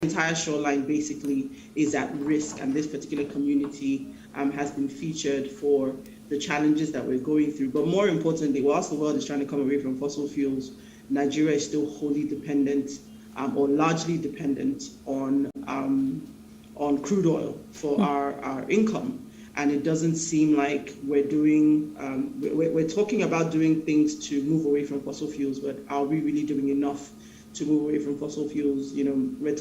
entire shoreline basically is at risk, and this particular community has been featured for the challenges that we're going through. But more importantly, whilst the world is trying to come away from fossil fuels, Nigeria is still wholly dependent or largely dependent on crude oil for our income. And it doesn't seem like we're talking about doing things to move away from fossil fuels, but are we really doing enough to move away from fossil fuels? You know,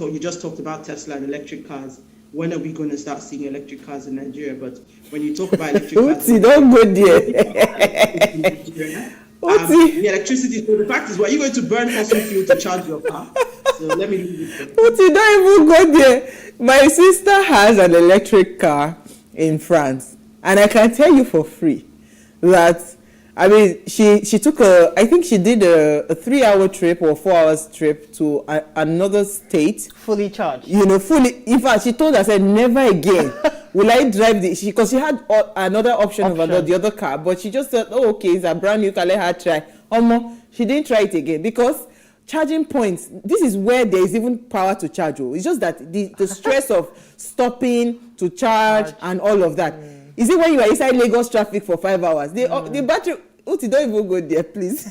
you just talked about Tesla and electric cars. When are we going to start seeing electric cars in Nigeria? But when you talk about electric cars, don't go there. The electricity. So the fact is, are you going to burn fossil fuel to charge your car? So let me leave it there. Don't even go there. My sister has an electric car in France, and I can tell you for free that, I mean, she took I think she did a 3-hour trip or 4 hours trip to another state. Fully charged. You know, fully. In fact, she told us, never again will I drive because she had another option of the other car, but she just said, oh, okay, it's a brand new car, let her try. She didn't try it again because charging points, this is where there is even power to charge. It's just that the stress of stopping to charge and all of that. Is it when you are inside Lagos traffic for 5 hours? The battery, don't even go there, please.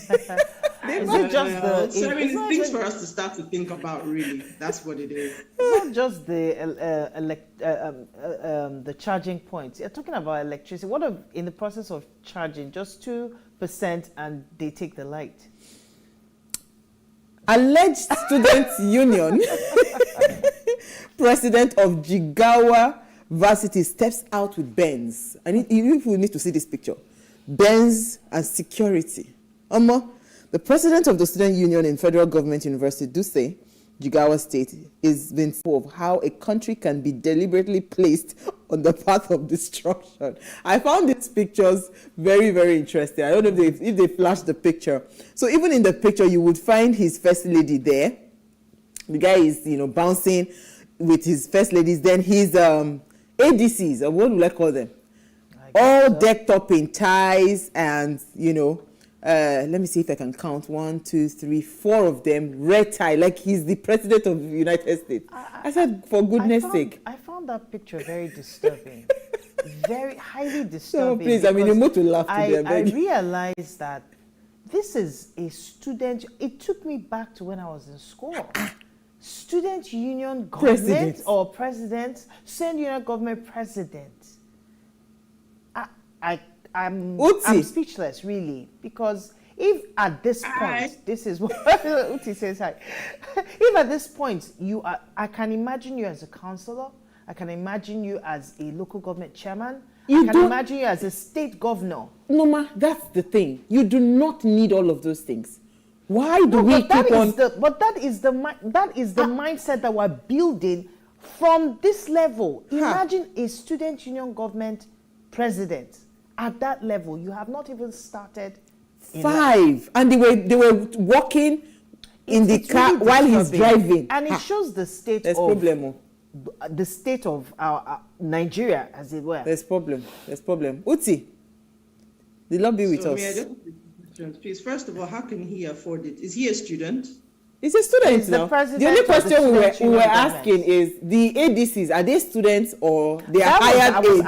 Is it just it's things for us to start to think about, really. That's what it is. It's not just the charging points. You're talking about electricity. What if in the process of charging, just 2% and they take the light? Alleged student union president of Jigawa Varsity steps out with Benz. You need to see this picture. Benz and security. The president of the student union in Federal Government University, Dutse, Jigawa State, is been told of how a country can be deliberately placed on the path of destruction. I found these pictures very, very interesting. I don't know if they flashed the picture. So even in the picture, you would find his first lady there. The guy is, bouncing with his first ladies. Then his ADCs, or what would I call them? All decked up in ties and, let me see if I can count. 1, 2, 3, 4 of them, red tie, like he's the president of the United States. I said, for goodness sake. I found that picture very disturbing. Very highly disturbing. So please, I'm in the mood to laugh today. I realized that this is a student. It took me back to when I was in school. Student union government or president, student union government president. I'm speechless, really, because if at this point, this is what Uti says, hi. If at this point I can imagine you as a councillor, I can imagine you as a local government chairman, I can imagine you as a state governor. No, ma, that's the thing. You do not need all of those things. Why do we keep on? But that is the mindset that we're building from this level. Imagine a student union government president. At that level, you have not even started. 5, and they were walking in the car really while he's driving, and it shows the state of our Nigeria, as it were. There's problem. Uti, the Lord be with us. Please, first of all, how can he afford it? Is he a student? He's a student now. The only question we were asking is, the ADCs, are they students or they are hired aides?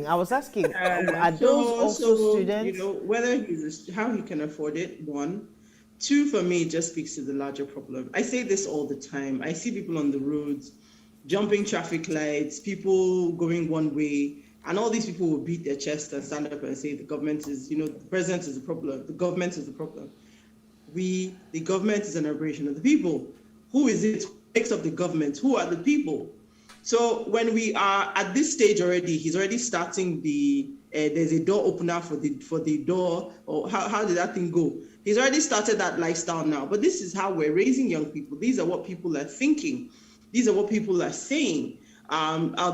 I was asking, are those also students? Whether how he can afford it, 1. 2, for me, it just speaks to the larger problem. I say this all the time. I see people on the roads, jumping traffic lights, people going one way, and all these people will beat their chest and stand up and say the government is, the president is the problem, the government is the problem. The government is an aberration of the people. Who is it who makes up the government? Who are the people? So when we are at this stage already, he's already starting there's a door opener for the door, or how did that thing go? He's already started that lifestyle now. But this is how we're raising young people. These are what people are thinking. These are what people are saying.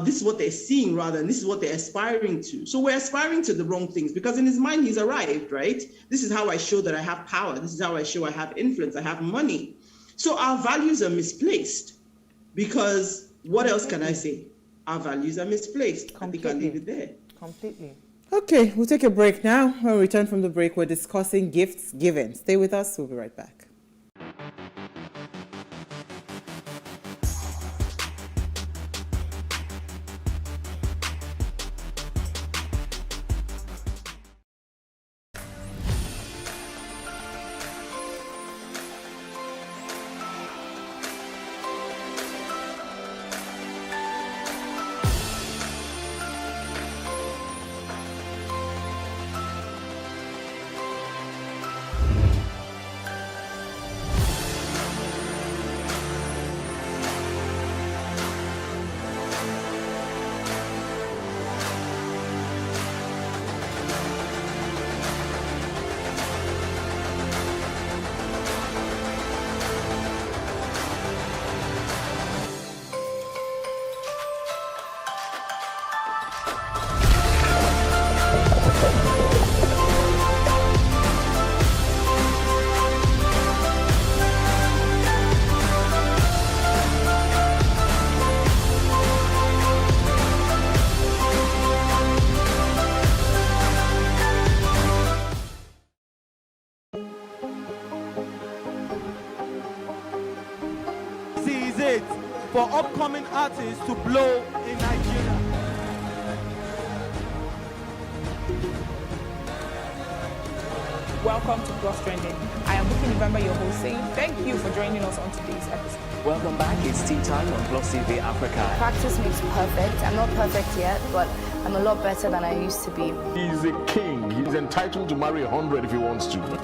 This is what they're seeing, rather, and this is what they're aspiring to. So we're aspiring to the wrong things, because in his mind, he's arrived, right? This is how I show that I have power. This is how I show I have influence, I have money. So our values are misplaced, because what else can I say? Our values are misplaced. Completely. I think I'll leave it there. Completely. Okay, we'll take a break now. When we return from the break, we're discussing gifts given. Stay with us. We'll be right back. for upcoming artists to blow in Nigeria. Welcome to Plus Trending. I am Bookie November, your host, saying thank you for joining us on today's episode. Welcome back. It's tea time on PlusTvAfrica. Practice makes perfect. I'm not perfect yet, but I'm a lot better than I used to be. He's a king. He's entitled to marry 100 if he wants to.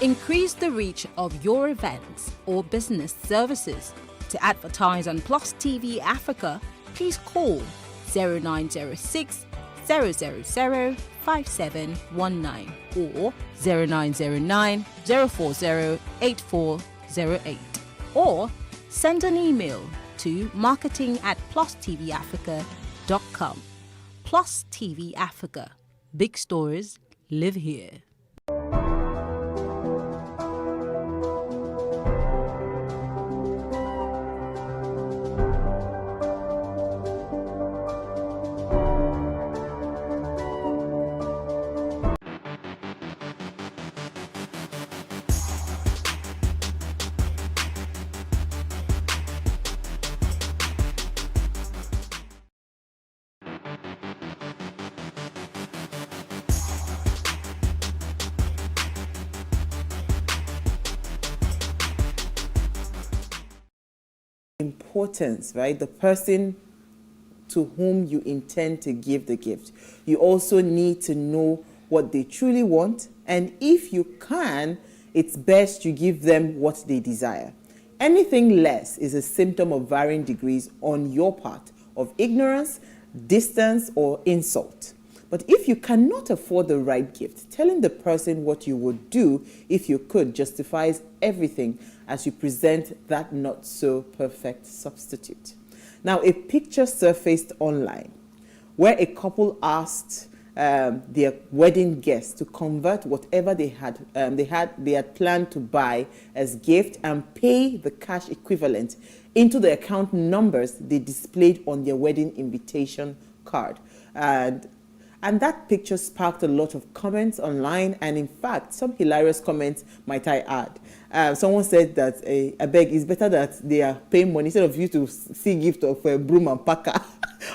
Increase the reach of your events or business services. To advertise on Plus TV Africa, please call 0906 000 5719 or 0909 040 8408 or send an email to marketing@plustvafrica.com. Plus TV Africa. Big stories live here. Importance, right? The person to whom you intend to give the gift. You also need to know what they truly want, and if you can, it's best you give them what they desire. Anything less is a symptom of varying degrees on your part of ignorance, distance, or insult. But if you cannot afford the right gift, telling the person what you would do if you could justifies everything as you present that not so perfect substitute. Now, a picture surfaced online where a couple asked their wedding guests to convert whatever they had planned to buy as gift and pay the cash equivalent into the account numbers they displayed on their wedding invitation card. And that picture sparked a lot of comments online, and in fact, some hilarious comments, might I add. Someone said that, I beg, it's better that they are paying money instead of you to see gift of a broom and packer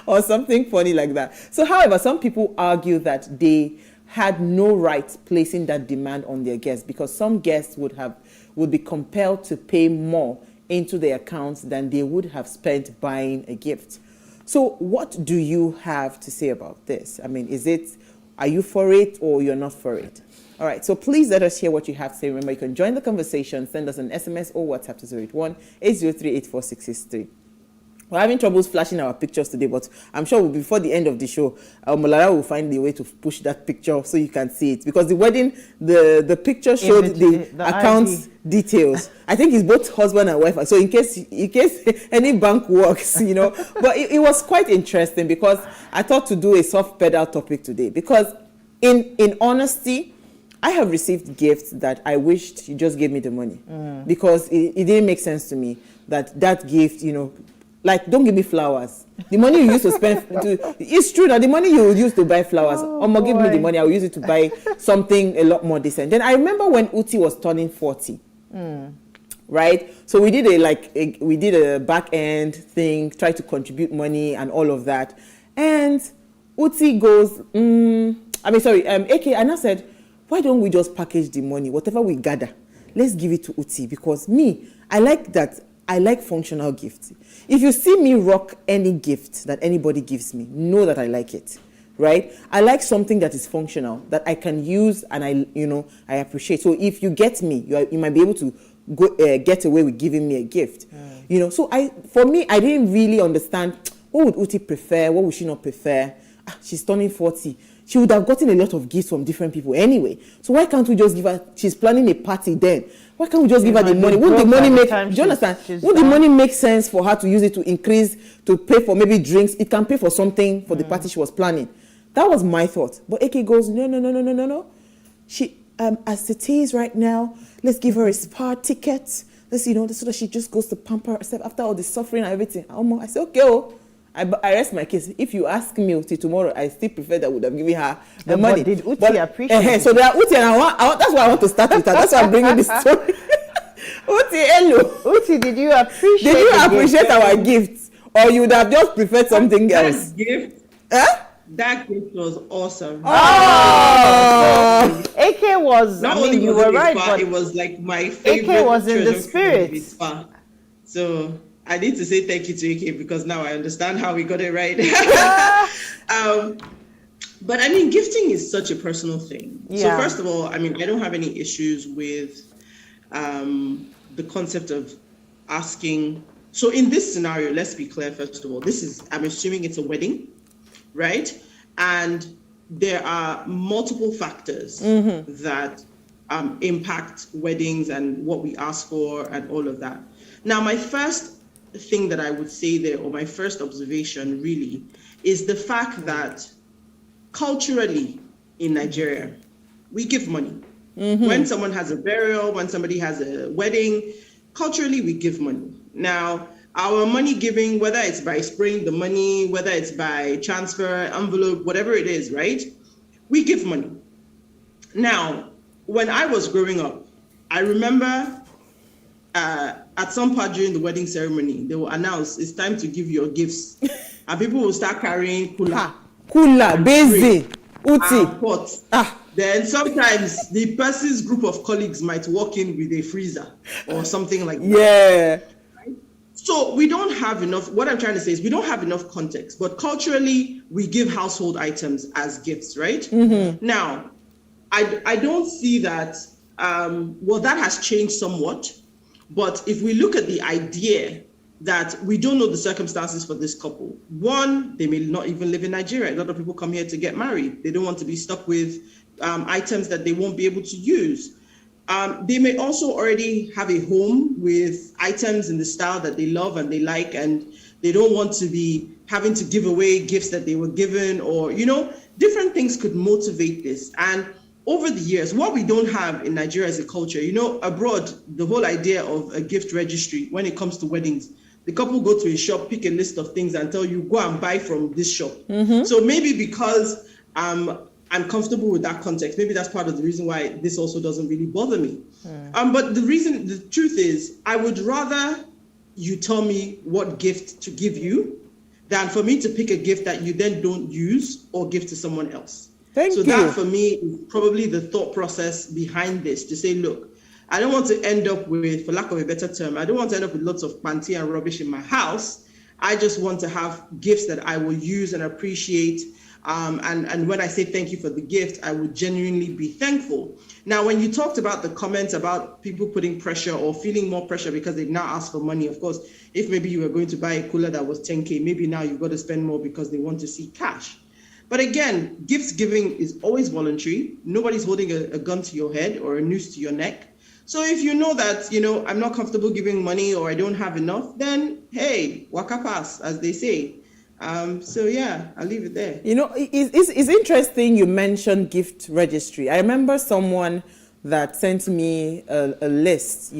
or something funny like that. So, however, some people argue that they had no right placing that demand on their guests because some guests would be compelled to pay more into their accounts than they would have spent buying a gift. So what do you have to say about this? I mean, are you for it or you're not for it? All right, so please let us hear what you have to say. Remember, you can join the conversation, send us an SMS or WhatsApp to 081-803-84663. We're having troubles flashing our pictures today, but I'm sure before the end of the show, Molara will find a way to push that picture so you can see it. Because the wedding, the picture showed the account details. I think it's both husband and wife. So in case any bank works, But it was quite interesting because I thought to do a soft pedal topic today. Because in honesty, I have received gifts that I wished you just gave me the money. Because it didn't make sense to me that gift, like, don't give me flowers. The money you used to spend, it's true that the money you would use to buy flowers, give me the money, I will use it to buy something a lot more decent. Then I remember when Uti was turning 40, right? So we did a back end thing, try to contribute money and all of that. And Uti goes, AK, and I said, why don't we just package the money, whatever we gather, let's give it to Uti, because I like that I like functional gifts. If you see me rock any gift that anybody gives me, know that I like it, right? I like something that is functional, that I can use and I appreciate. So if you get me, you might be able to get away with giving me a gift. So for me, I didn't really understand what would Uti prefer, what would she not prefer. She's turning 40. She would have gotten a lot of gifts from different people anyway. So why can't we just give her, she's planning a party then. Why can't we just give her the money? Would the money make, do you understand? Would the money make sense for her to use it to increase, to pay for maybe drinks? It can pay for something for the party she was planning. That was my thought. But AK goes, no. She, as it is right now, let's give her a spa ticket. Let's, so that she just goes to pamper herself after all the suffering and everything. I said, okay, I rest my case. If you ask me till tomorrow, I still prefer that I would have given her the money. But did Uti appreciate it? So there are Uti, and that's why I want to start with her. That's why I'm bringing this story. Uti, hello. Uti, did you appreciate our gifts? Or you would have just preferred something else? That gift? That gift was awesome. Oh! AK was, not only you were right, but it was like my favorite. AK was in the spirit. So I need to say thank you to AK because now I understand how we got it right. But I mean, gifting is such a personal thing. Yeah. So first of all, I mean, I don't have any issues with the concept of asking. So in this scenario, let's be clear, first of all, I'm assuming it's a wedding, right? And there are multiple factors that impact weddings and what we ask for and all of that. Now, my first thing that I would say there, or my first observation really, is the fact that culturally in Nigeria, we give money. When someone has a burial, when somebody has a wedding, culturally we give money. Now, our money giving, whether it's by spraying the money, whether it's by transfer, envelope, whatever it is, right? We give money. Now, when I was growing up, I remember at some part during the wedding ceremony, they will announce it's time to give your gifts. And people will start carrying kula, bezi, uti, pot. Then sometimes the person's group of colleagues might walk in with a freezer or something like that. Yeah. So we don't have enough, what I'm trying to say is we don't have enough context, but culturally we give household items as gifts, right? Now, I don't see that, well, that has changed somewhat. But if we look at the idea that we don't know the circumstances for this couple, one, they may not even live in Nigeria. A lot of people come here to get married. They don't want to be stuck with items that they won't be able to use. They may also already have a home with items in the style that they love and they like, and they don't want to be having to give away gifts that they were given, or, different things could motivate this. And over the years, what we don't have in Nigeria as a culture, abroad, the whole idea of a gift registry, when it comes to weddings, the couple go to a shop, pick a list of things and tell you, go and buy from this shop. So maybe because I'm comfortable with that context, maybe that's part of the reason why this also doesn't really bother me. But the truth is, I would rather you tell me what gift to give you than for me to pick a gift that you then don't use or give to someone else. So that for me is probably the thought process behind this, to say, look, I don't want to end up with, for lack of a better term, I don't want to end up with lots of panty and rubbish in my house. I just want to have gifts that I will use and appreciate. And when I say thank you for the gift, I would genuinely be thankful. Now, when you talked about the comments about people putting pressure or feeling more pressure because they've now asked for money, of course, if maybe you were going to buy a cooler that was 10K, maybe now you've got to spend more because they want to see cash. But again, gifts giving is always voluntary. Nobody's holding a gun to your head or a noose to your neck. So if you know that, I'm not comfortable giving money or I don't have enough, then hey, waka pass, as they say. So yeah, I'll leave it there. It's interesting you mentioned gift registry. I remember someone that sent me a list.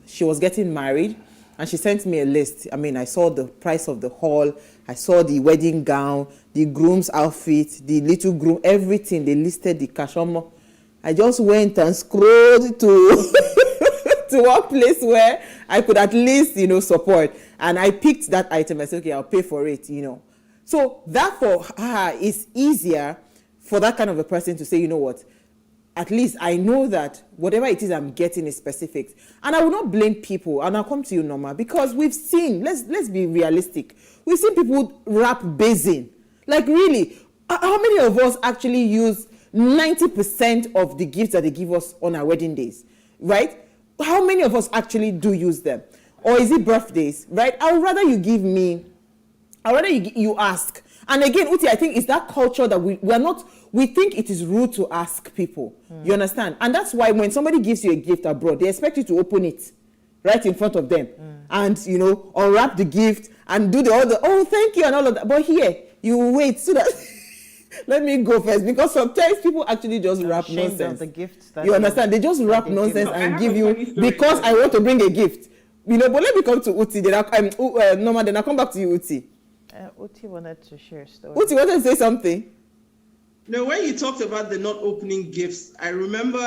She was getting married and she sent me a list. I mean, I saw the price of the hall, I saw the wedding gown, the groom's outfit, the little groom, everything. They listed the cash. I just went and scrolled to to one place where I could at least, support. And I picked that item. I said, okay, I'll pay for it, So that for her is easier for that kind of a person to say, you know what, at least I know that whatever it is I'm getting is specific. And I will not blame people, and I'll come to you, Norma, because we've seen, let's be realistic, we've seen people wrap basin. Like really, how many of us actually use 90% of the gifts that they give us on our wedding days, right? How many of us actually do use them? Or is it birthdays, right? I would rather you give me, I would rather you ask. And again, Uti, I think it's that culture that we think it is rude to ask people. You understand? And that's why when somebody gives you a gift abroad, they expect you to open it right in front of them and, you know, unwrap the gift and do oh, thank you and all of that. But here, you wait so that, let me go first, because sometimes people actually just wrap nonsense. The gifts you understand? They just wrap nonsense and give you, because I want to bring a gift. You know, but let me come to Uti. Then Norma, then I'll come back to you, Uti. Uti wanted to share a story. Uti wanted to say something. No, when you talked about the not opening gifts, I remember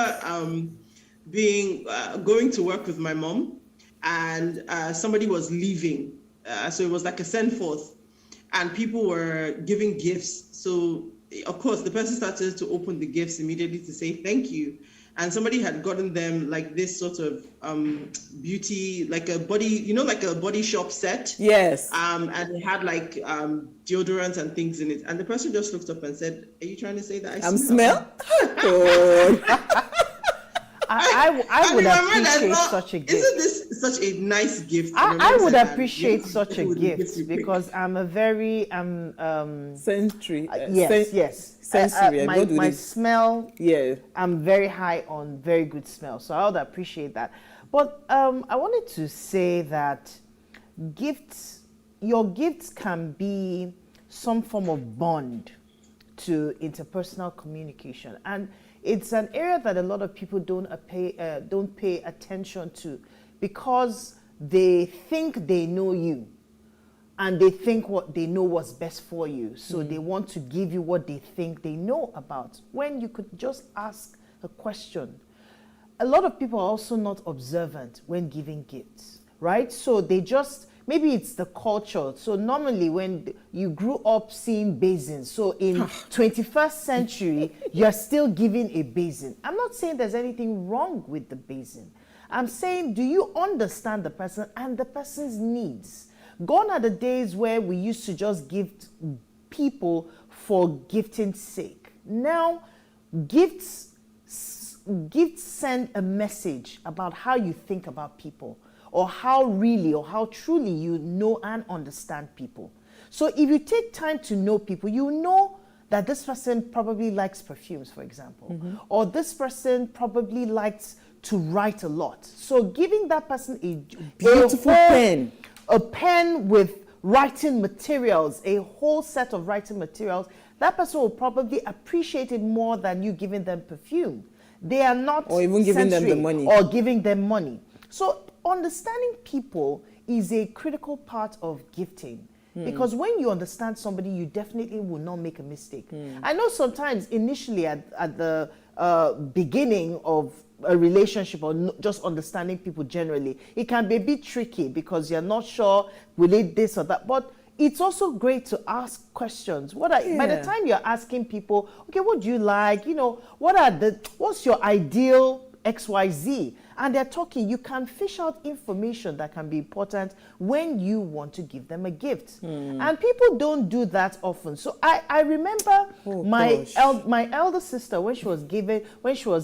going to work with my mom, and somebody was leaving. So it was like a send forth, and people were giving gifts. So of course, the person started to open the gifts immediately to say thank you. And somebody had gotten them like this sort of beauty, like a body, you know, like a body shop set. Yes. And it had like deodorants and things in it. And the person just looked up and said, "Are you trying to say that I smell?" I would appreciate such a gift. Isn't this such a nice gift? I would appreciate such a gift because I'm a very sensory. Yes. Sensory. My smell. Yeah. I'm very high on very good smell, so I would appreciate that. But I wanted to say that your gifts can be some form of bond to interpersonal communication, and it's an area that a lot of people don't pay attention to because they think they know you and they think what they know what's best for you. So they want to give you what they think they know about, when you could just ask a question. A lot of people are also not observant when giving gifts, right? So they just, maybe it's the culture. So normally when you grew up seeing basins, so in 21st century, you're still giving a basin. I'm not saying there's anything wrong with the basin. I'm saying, do you understand the person and the person's needs? Gone are the days where we used to just give people for gifting's sake. Now, gifts send a message about how you think about people, or how really or how truly you know and understand people. So if you take time to know people, you know that this person probably likes perfumes, for example, or this person probably likes to write a lot. So giving that person a beautiful pen, a pen with writing materials, a whole set of writing materials, that person will probably appreciate it more than you giving them perfume. They are not, or even giving them the money, or giving them money. So understanding people is a critical part of gifting, because when you understand somebody, you definitely will not make a mistake. I know sometimes initially at the beginning of a relationship, or just understanding people generally, it can be a bit tricky because you're not sure, will it this or that, but it's also great to ask questions. By the time you're asking people, okay, what do you like? You know, what's your ideal XYZ? And they're talking, you can fish out information that can be important when you want to give them a gift. And people don't do that often. So I remember my elder sister, when she was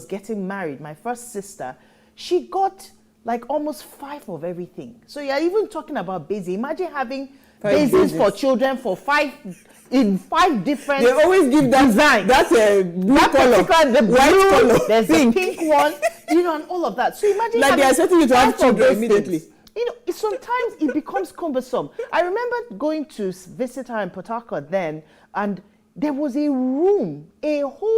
getting married, my first sister, she got like almost 5 of everything. So you're even talking about basin. Imagine having basins for children for 5 in 5 different. They always give that design. That's a blue color, the white blue, color, there's a pink one, you know, and all of that. So imagine like they are expecting you to have children immediately. You know, sometimes it becomes cumbersome. I remember going to visit her in Port Harcourt then, and there was a whole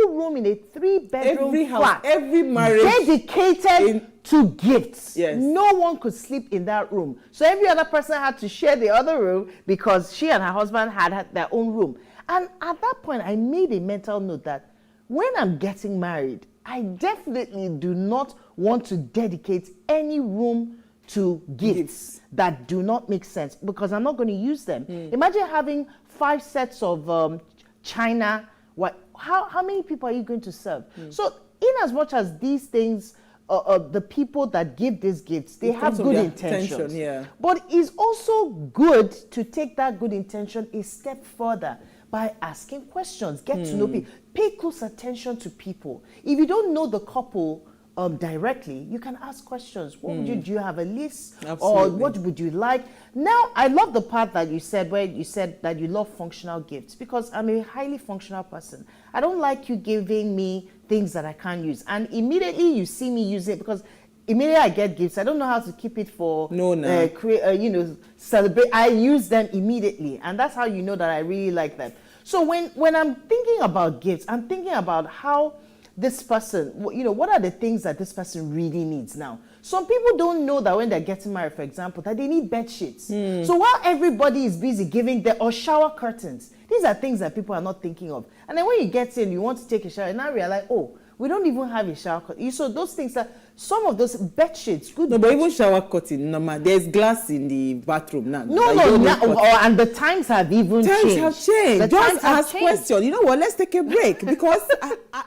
room in a 3-bedroom flat, every marriage dedicated to gifts. Yes. No one could sleep in that room. So every other person had to share the other room because she and her husband had their own room. And at that point, I made a mental note that when I'm getting married, I definitely do not want to dedicate any room to gifts that do not make sense, because I'm not going to use them. Imagine having 5 sets of china. How many people are you going to serve? So in as much as these things, the people that give these gifts, they have good intentions. Yeah. But it's also good to take that good intention a step further by asking questions, get to know people, pay close attention to people. If you don't know the couple directly, you can ask questions. What would you do? You have a list? Absolutely. Or what would you like? Now, I love the part that you said, where you said that you love functional gifts, because I'm a highly functional person. I don't like you giving me things that I can't use. And immediately you see me use it, because immediately I get gifts, I don't know how to keep it for, celebrate. I use them immediately. And that's how you know that I really like them. So when I'm thinking about gifts, I'm thinking about how this person, what are the things that this person really needs now? Some people don't know that when they're getting married, for example, that they need bed sheets. So while everybody is busy giving them, or shower curtains, these are things that people are not thinking of. And then when you get in, you want to take a shower, and now realize, oh, we don't even have a shower curtain. So those things that, some of those bed sheets, good. No, but even shower curtain, there's glass in the bathroom now. And the times have even changed. Times have changed. Just ask questions. You know what? Let's take a break, because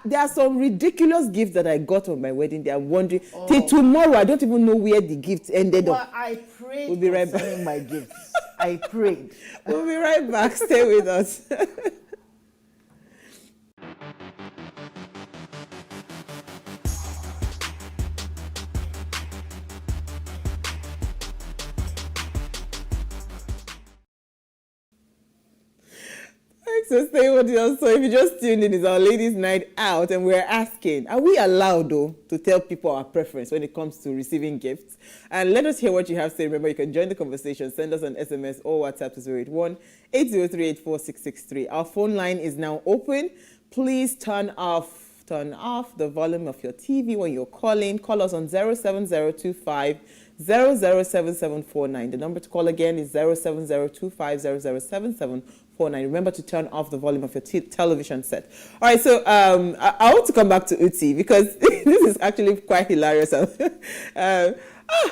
there are some ridiculous gifts that I got on my wedding day. I'm wondering till tomorrow. I don't even know where the gift ended up. I prayed. We'll be right back. My gifts. I prayed. We'll be right back. Stay with us. So stay with us. So if you just tuned in, it's our ladies' night out, and we're asking, are we allowed though to tell people our preference when it comes to receiving gifts? And let us hear what you have to say. Remember, you can join the conversation. Send us an SMS or WhatsApp to 081-803-84663. Our phone line is now open. Please turn off the volume of your TV when you're calling. Call us on 07025 007749. The number to call again is 07025 007749. Remember to turn off the volume of your television set. All right, so I want to come back to Uti, because this is actually quite hilarious.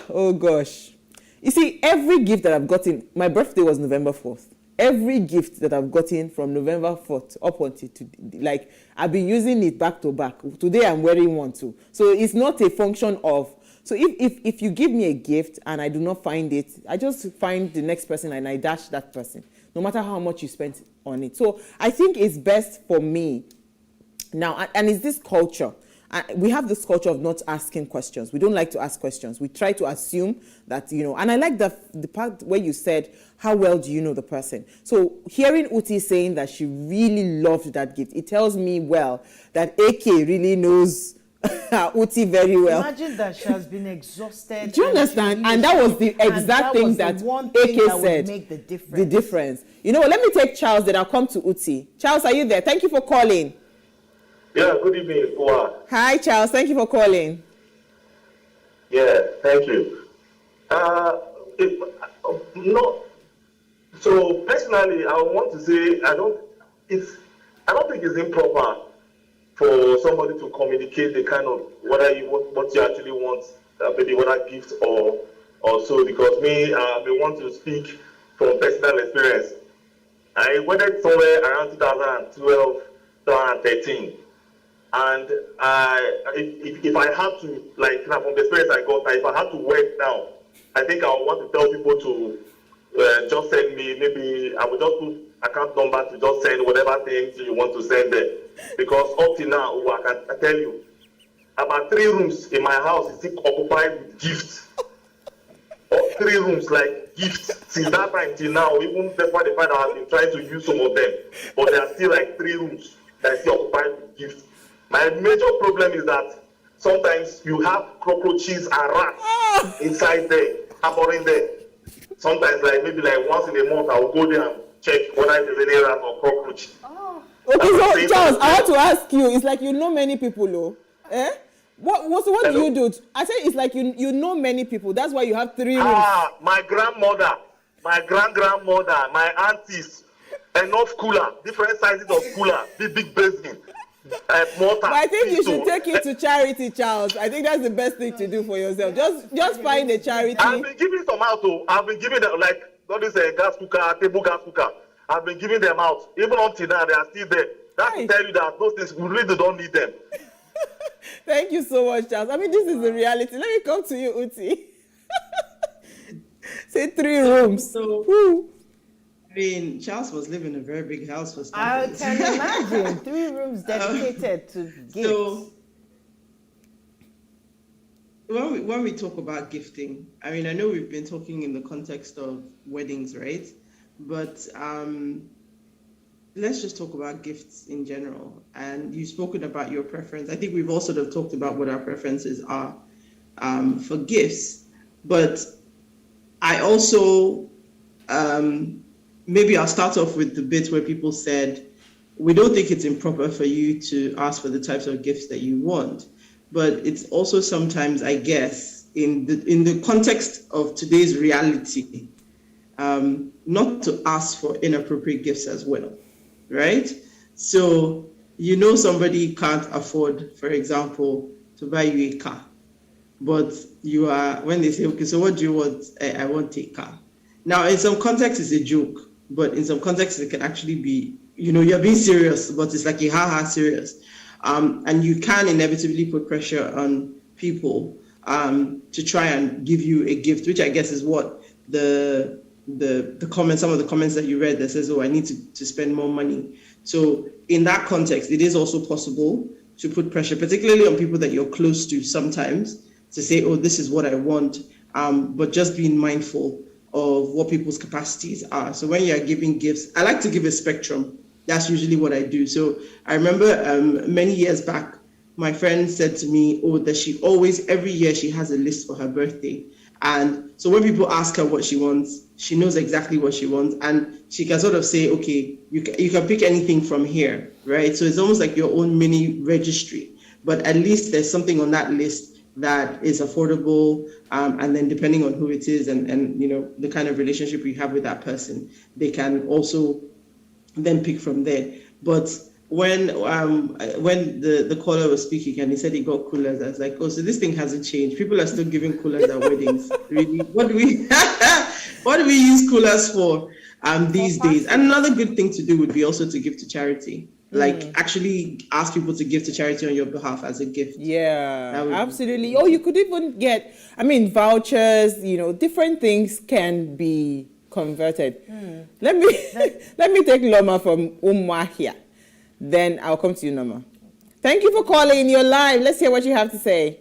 Oh gosh. You see, every gift that I've gotten, my birthday was November 4th. Every gift that I've gotten from November 4th up until today, I've been using it back to back. Today I'm wearing one too. So it's not a function of, so if you give me a gift and I do not find it, I just find the next person and I dash that person, no matter how much you spent on it. So I think it's best for me now, and it's this culture. We have this culture of not asking questions. We don't like to ask questions. We try to assume that, and I like the part where you said, how well do you know the person? So hearing Uti saying that she really loved that gift, it tells me, well, that AK really knows Uti very well. Imagine that she has been exhausted. Do you understand? And that was the exact thing that AK said. Make the difference. The difference. You know what? Let me take Charles, then I'll come to Uti. Charles, are you there? Thank you for calling. Yeah, good evening. Hi, Charles. Thank you for calling. Yeah, thank you. So personally, I want to say I don't think it's improper for somebody to communicate the kind of what you actually want, maybe whether gift or so. Because me, I want to speak from personal experience. I went somewhere around 2012, 2013. And if I had to, from the experience I got, if I had to work now, I think I would want to tell people to just send me, maybe I would just put account number to just send whatever things you want to send there. Because up to now, I can tell you, about 3 rooms in my house is still occupied with gifts. 3 rooms, like gifts. Since that time till now, even despite the fact that I've been trying to use some of them, but there are still 3 rooms that are still occupied with gifts. My major problem is that sometimes you have cockroaches and rats inside there, harboring there. Sometimes, maybe once in a month, I will go there and check whether there's any rat or cockroach. Okay, so Charles, I want to ask you. It's like you know many people, though. What do you do? I say it's like you know many people. That's why you have 3 rooms. My grandmother, my grandmother, my aunties, enough cooler, different sizes of cooler, big basin. But I think you should take it to charity, Charles. I think that's the best thing to do for yourself. Just find a charity. I've been giving some out though. I've been giving them all this gas cooker, table gas cooker. I've been giving them out. Even until now, they are still there. That's to tell you that those things we really don't need them. Thank you so much, Charles. I mean, this is the reality. Let me come to you, Uti. Say 3 rooms. So, Woo. I mean, Charles was living in a very big house for I starters. can imagine 3 rooms dedicated to gifts. So, when we talk about gifting, I mean, I know we've been talking in the context of weddings, right? But let's just talk about gifts in general. And you've spoken about your preference. I think we've all sort of talked about what our preferences are for gifts. But I also, maybe I'll start off with the bit where people said, we don't think it's improper for you to ask for the types of gifts that you want. But it's also sometimes, I guess, in the context of today's reality, not to ask for inappropriate gifts as well, right? So, somebody can't afford, for example, to buy you a car. But when they say, okay, so what do you want? I want a car. Now, in some contexts, it's a joke, but in some contexts, it can actually be, you're being serious, but it's like a ha-ha serious. And you can inevitably put pressure on people to try and give you a gift, which I guess is what the comments, some of the comments that you read that says, oh, I need to spend more money. So in that context, it is also possible to put pressure, particularly on people that you're close to sometimes, to say, oh, this is what I want, but just being mindful of what people's capacities are. So when you're giving gifts, I like to give a spectrum. That's usually what I do. So I remember many years back, my friend said to me, oh, that she always, every year she has a list for her birthday. And so when people ask her what she wants, she knows exactly what she wants. And she can sort of say, okay, you can pick anything from here, right? So it's almost like your own mini registry. But at least there's something on that list that is affordable. And then depending on who it is and the kind of relationship you have with that person, they can also then pick from there. But when the caller was speaking and he said he got coolers, I was like, oh, so this thing hasn't changed. People are still giving coolers at weddings. Really? What do we use coolers for these days? And another good thing to do would be also to give to charity. Like actually ask people to give to charity on your behalf as a gift. Yeah, absolutely. Oh, you could even get, vouchers, different things can be converted. Let me take Loma from Umwa here. Then I'll come to you, Norma. Thank you for calling. You're live. Let's hear what you have to say.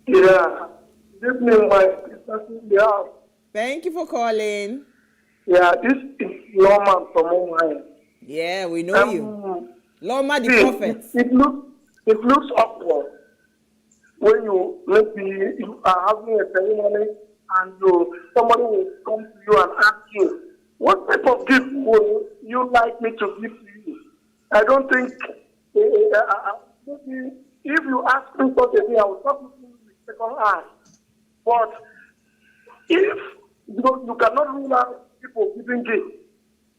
Yeah. Good evening, my sister. Yeah. Thank you for calling. Yeah, this is Loma from Umwa. Yeah, we know you. Loma the prophet. It looks awkward when you are having a ceremony and somebody will come to you and ask you, what type of gift would you like me to give to you? I don't think, maybe if you ask me such a thing, I will talk to you with second eye. But if you cannot rule out people giving gifts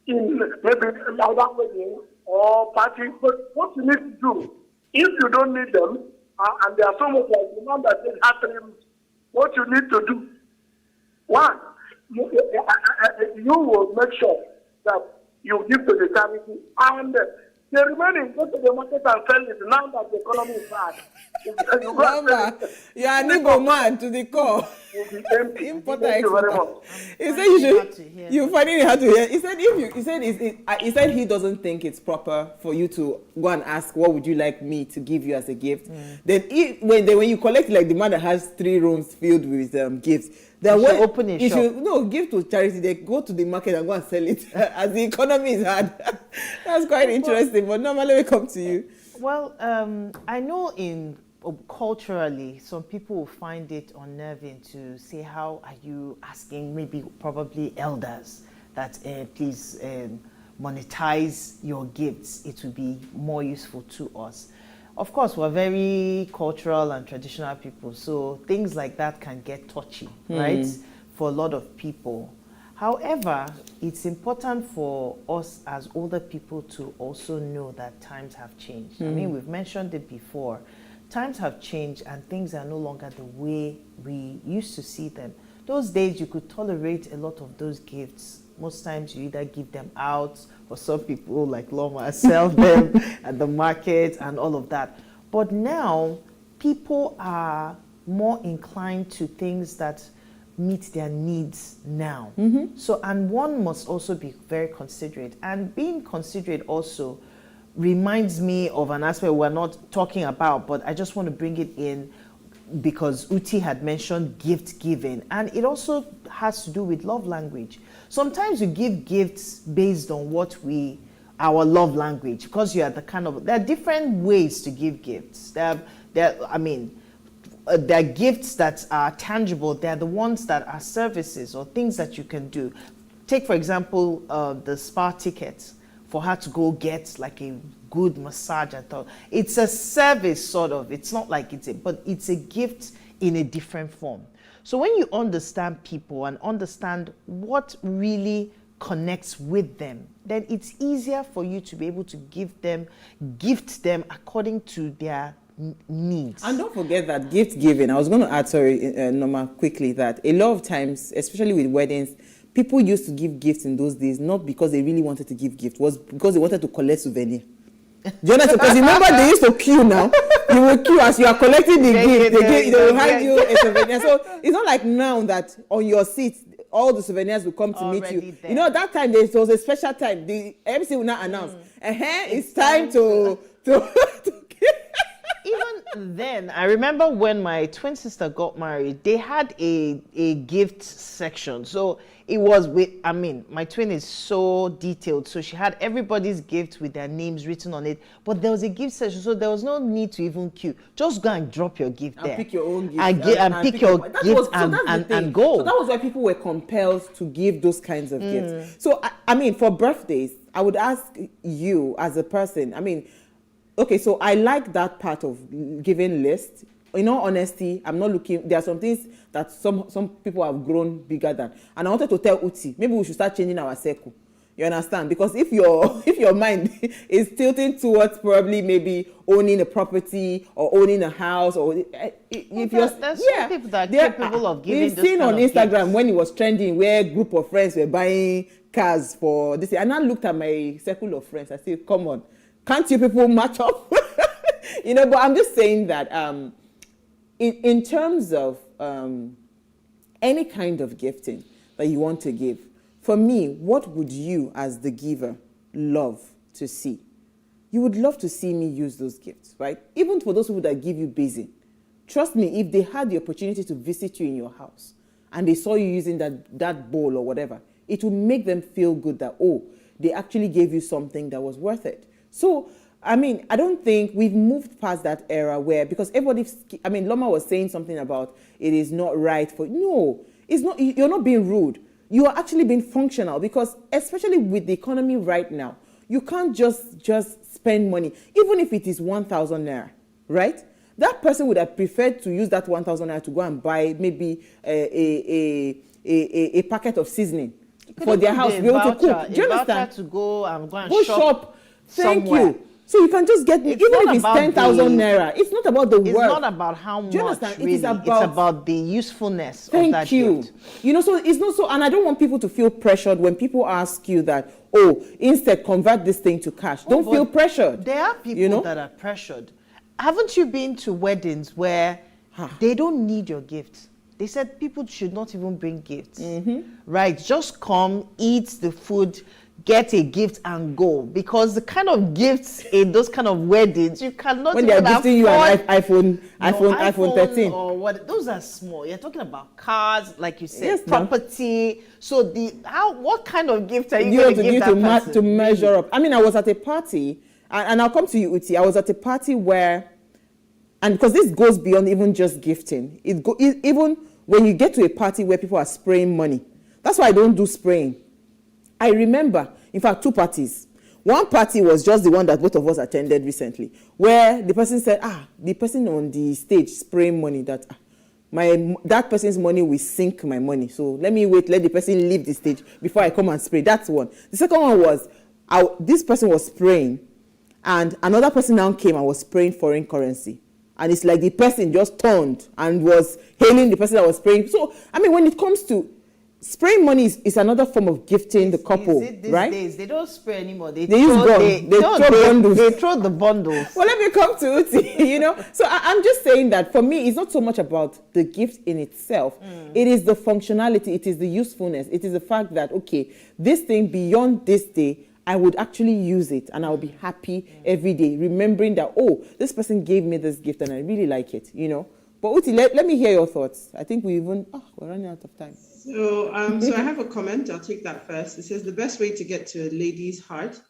in maybe another wedding or party, but what you need to do, if you don't need them, and there are so much like the man that said have 3 rooms, what you need to do, one, you will make sure that you give to the charity, and the remaining go to the market and sell it now that the economy is bad. Mama, you are an Igbo man to the core. Thank you very much. He said you finding it hard to hear. He said he doesn't think it's proper for you to go and ask what would you like me to give you as a gift. Then when you collect like the man that has 3 rooms filled with gifts, then you should open a shop. Give to charity. They go to the market and go and sell it as the economy is hard. That's quite interesting. But normally we come to you. Well, I know culturally, some people will find it unnerving to say, how are you asking maybe probably elders that please monetize your gifts? It will be more useful to us. Of course, we're very cultural and traditional people, so things like that can get touchy, right, for a lot of people. However, it's important for us as older people to also know that times have changed. I mean, we've mentioned it before. Times have changed and things are no longer the way we used to see them. Those days you could tolerate a lot of those gifts. Most times you either give them out, or some people like Loma sell them at the market and all of that. But now people are more inclined to things that meet their needs now. So, and one must also be very considerate. And being considerate also reminds me of an aspect we're not talking about, but I just want to bring it in because Uti had mentioned gift giving, and it also has to do with love language. Sometimes you give gifts based on our love language, because you are there are different ways to give gifts. There are gifts that are tangible. They're the ones that are services or things that you can do. Take, for example, the spa tickets for her to go get like a good massage. I thought it's a service, sort of. It's not like but it's a gift in a different form. So when you understand people and understand what really connects with them, then it's easier for you to be able to gift them according to their needs. And don't forget that gift giving, I was going to add, Norma, quickly, that a lot of times, especially with weddings, people used to give gifts in those days, not because they really wanted to give gifts, was because they wanted to collect souvenir. Do you understand? Because remember, they used to queue now. You will queue as you are collecting the gift. They will hand you a souvenir. So it's not like now that on your seat, all the souvenirs will come to meet you. There. You know, that time there was a special time. The MC will now announce, it's time to Even then, I remember when my twin sister got married, they had a gift section. So it was my twin is so detailed. So she had everybody's gift with their names written on it. But there was a gift section, so there was no need to even queue. Just go and drop your gift there. And pick your own gift. And pick your gift and go. So that was why people were compelled to give those kinds of gifts. So, for birthdays, I would ask you as a person, okay, so I like that part of giving list. In all honesty, I'm not looking. There are some things that some people have grown bigger than, and I wanted to tell Uti, maybe we should start changing our circle. You understand? Because if your mind is tilting towards probably maybe owning a property or owning a house, or if there's some people that are capable of giving. We've seen on Instagram when it was trending where a group of friends were buying cars for this, and I looked at my circle of friends. I said, "Come on. Can't you people match up?" But I'm just saying that in terms of any kind of gifting that you want to give, for me, what would you as the giver love to see? You would love to see me use those gifts, right? Even for those people that give you basin. Trust me, if they had the opportunity to visit you in your house and they saw you using that bowl or whatever, it would make them feel good that, they actually gave you something that was worth it. So, I don't think we've moved past that era where, because Loma was saying something about it is not right no, it's not, you're not being rude. You are actually being functional, because especially with the economy right now, you can't just spend money, even if it is 1,000 naira, right? That person would have preferred to use that 1,000 naira to go and buy maybe a packet of seasoning for their house, be able to cook. Do you understand? To go and shop. Thank somewhere. You. So you can just get, even if it's 10,000 naira, it's not about the work. It's not about how much. Do you understand? Really. It's about the usefulness of that gift. So it's not so, and I don't want people to feel pressured when people ask you that, instead convert this thing to cash. Don't feel pressured. There are people that are pressured. Haven't you been to weddings where they don't need your gifts? They said people should not even bring gifts. Right? Just come, eat the food, get a gift and go, because the kind of gifts in those kind of weddings you cannot when they are gifting you an iPhone 13 or what, those are small. You're talking about cars, like you said, property. So what kind of gift are you going to give that person? To measure up. I was at a party, and I'll come to you, Uti. I was at a party where, and because this goes beyond even just gifting, even when you get to a party where people are spraying money. That's why I don't do spraying. I remember, in fact, 2 parties. One party was just the one that both of us attended recently, where the person said, the person on the stage spraying money, that person's money will sink my money. So let me wait, let the person leave the stage before I come and spray. That's one. The second one was, this person was spraying, and another person now came and was spraying foreign currency. And it's like the person just turned and was hailing the person that was spraying. So, when it comes to spraying money is another form of gifting the couple, Is it these right? days? They don't spray anymore. They use throw, gun. They no, throw bundles. They throw the bundles. Well, let me come to Uti, you know. So I'm just saying that for me, it's not so much about the gift in itself. It is the functionality. It is the usefulness. It is the fact that, okay, this thing beyond this day, I would actually use it and I'll be happy every day, remembering that, oh, this person gave me this gift and I really like it, you know. But Uti, let me hear your thoughts. I think we're running out of time. So I have a comment. I'll take that first. It says the best way to get to a lady's heart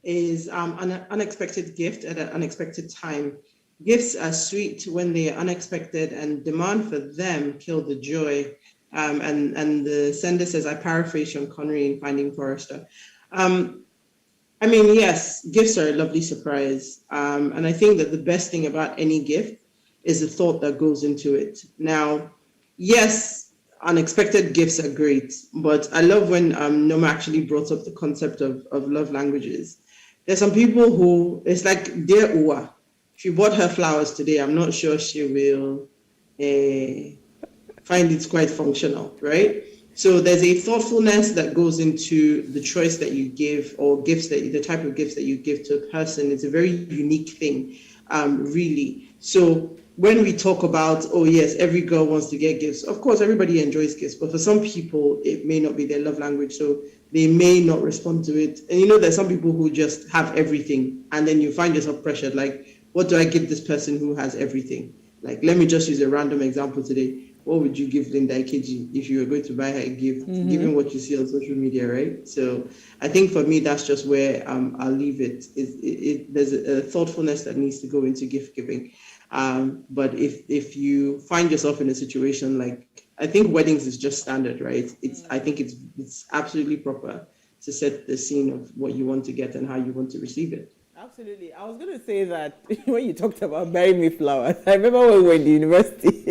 is an unexpected gift at an unexpected time. Gifts are sweet when they are unexpected, and demand for them kill the joy. And the sender says, I paraphrase Sean Connery in Finding Forrester. I mean, yes, gifts are a lovely surprise. And I think that the best thing about any gift is the thought that goes into it. Now, yes, unexpected gifts are great, but I love when Noma actually brought up the concept of love languages. There's some people who, it's like, dear Uwa, if you bought her flowers today, I'm not sure she will find it quite functional, right? So there's a thoughtfulness that goes into the choice that you give, or the type of gifts that you give to a person. It's a very unique thing, really. So when we talk about, oh yes, every girl wants to get gifts, of course, everybody enjoys gifts, but for some people, it may not be their love language, so they may not respond to it. And you know, there's some people who just have everything, and then you find yourself pressured, like, what do I give this person who has everything? Like, let me just use a random example today. What would you give Linda Ikeji if you were going to buy her a gift, given what you see on social media, right? So I think for me, that's just where I'll leave it. There's a thoughtfulness that needs to go into gift giving. But if you find yourself in a situation like, I think weddings is just standard, right? I think it's absolutely proper to set the scene of what you want to get and how you want to receive it. Absolutely. I was going to say that when you talked about buying me flowers, I remember when we were in the university.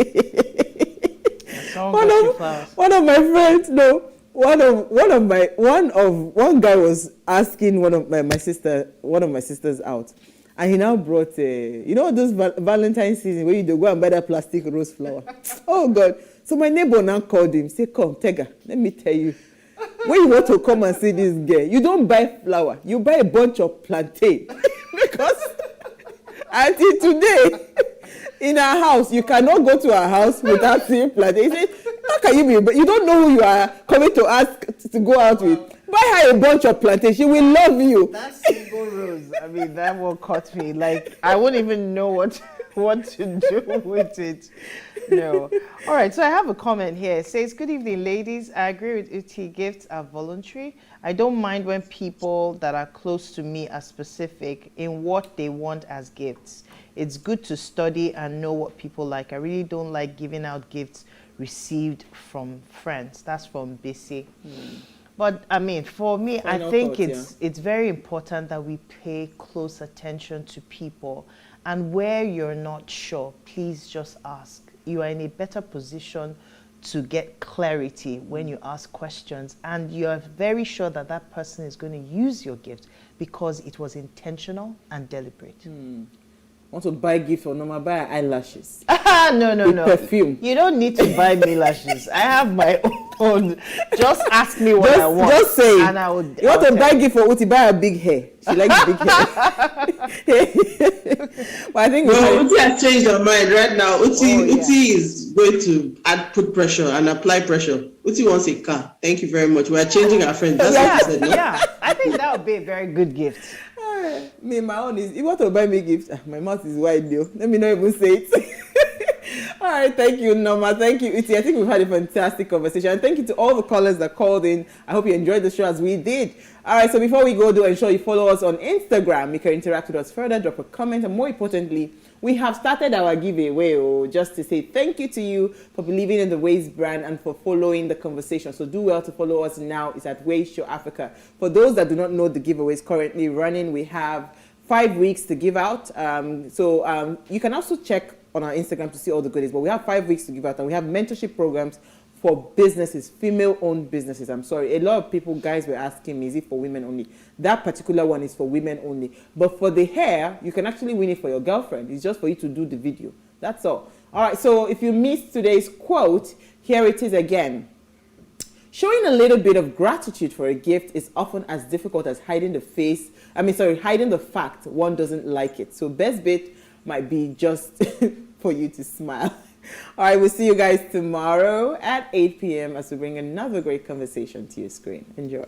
One of my friends, one guy was asking one of my sisters out, and he now brought those Valentine's season where you go and buy that plastic rose flower. Oh God! So my neighbor now called him, say, "Come, Tega, let me tell you, when you want to come and see this girl, you don't buy flower, you buy a bunch of plantain because until today." In our house, you cannot go to our house without seeing plantain. He said, how can you be? But you don't know who you are coming to ask to go out with. Buy her a bunch of plantain. She will love you. That single rose, I mean, that one caught me. Like, I wouldn't even know what to do with it. No. All right, so I have a comment here. It says, good evening, ladies. I agree with Uti. Gifts are voluntary. I don't mind when people that are close to me are specific in what they want as gifts. It's good to study and know what people like. I really don't like giving out gifts received from friends. That's from BC. But I mean, for me, I think it's very important that we pay close attention to people. And where you're not sure, please just ask. You are in a better position to get clarity when you ask questions, and you're very sure that that person is going to use your gift because it was intentional and deliberate. Want to buy gift or normal buy eyelashes? No. Perfume. You don't need to buy me lashes. I have my own. Just ask me what I want. Just say. And I would. You want to buy gift for Uti? Buy a big hair. She likes big hair. But I think Uti has changed her mind right now. Uti is going to put pressure and apply pressure. Uti wants a car. Thank you very much. We are changing our friends. That's what you said. No? Yeah, I think that would be a very good gift. Me, my own is, you want to buy me gifts? My mouth is wide, though. Let me not even say it. All right, thank you, Norma. Thank you, Uti. I think we've had a fantastic conversation. And thank you to all the callers that called in. I hope you enjoyed the show as we did. All right, so before we go, do ensure you follow us on Instagram. You can interact with us further, drop a comment, and more importantly, we have started our giveaway, just to say thank you to you for believing in the Ways brand and for following the conversation. So do well to follow us now. It's at Ways Show Africa. For those that do not know, the giveaway is currently running. We have 5 weeks to give out. So you can also check on our Instagram to see all the goodies. But we have 5 weeks to give out, and we have mentorship programs for businesses, female-owned businesses. I'm sorry. A lot of people, guys, were asking me, is it for women only? That particular one is for women only. But for the hair, you can actually win it for your girlfriend. It's just for you to do the video. That's all. All right, so if you missed today's quote, here it is again. Showing a little bit of gratitude for a gift is often as difficult as hiding the fact one doesn't like it. So best bet might be just for you to smile. All right, we'll see you guys tomorrow at 8 p.m. as we bring another great conversation to your screen. Enjoy.